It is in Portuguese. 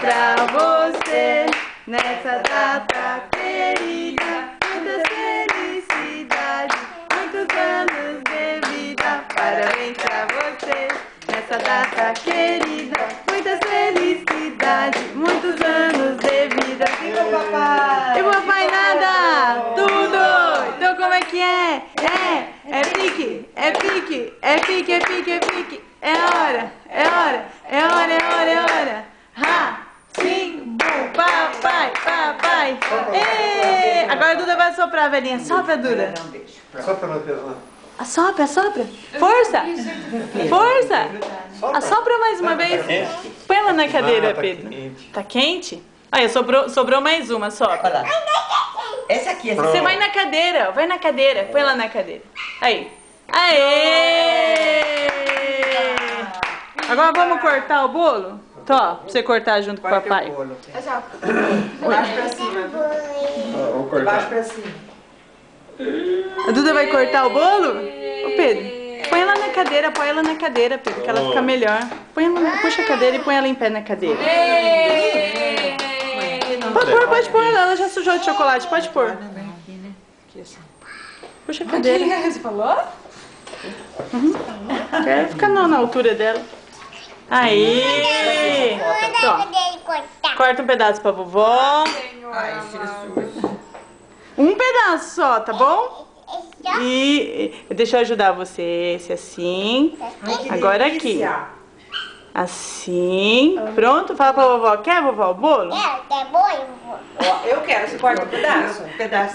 pra você nessa data querida. Muitas felicidades, muitos anos de vida. Parabéns pra você nessa data querida. Muitas felicidades, muitos anos de vida. E o papai? E o papai nada! Tudo! Então como é que é? É pique, é pique, é pique, é pique, é pique. É hora, é hora, é hora, é hora, é hora. Ha! Sim, bum, papai, papai. Ê! Agora a Duda vai soprar a velhinha. Sopra, Duda. Sopra na tela. Assopra, assopra. Força! Força! Assopra mais uma vez. Põe ela na cadeira, tá Pedro. quente. Tá quente? Olha, sobrou mais uma, sopra. Olha lá. Essa aqui, essa Você vai na cadeira, vai na cadeira. Põe ela na cadeira. Aí. Aê! Agora vamos cortar o bolo? Tó, pra você cortar junto com o papai. Baixo pra cima. Vou Baixo cortar. pra cima. A Duda vai cortar o bolo? Ô Pedro, põe ela na cadeira, põe ela na cadeira, Pedro, que ela fica melhor. Põe ela, puxa a cadeira e põe ela em pé na cadeira. Pode pôr, ela já sujou de chocolate, pode pôr. Puxa a cadeira. Você falou? Quero ficar na altura dela. Aí! Corta um pedaço pra vovó. Ai, Jesus. Um pedaço só, tá bom? E deixa eu ajudar você. Esse assim. Agora aqui. Assim. Pronto? Fala pra vovó. Quer, vovó, o bolo? Ó, eu quero. Você corta um pedaço? Um pedaço.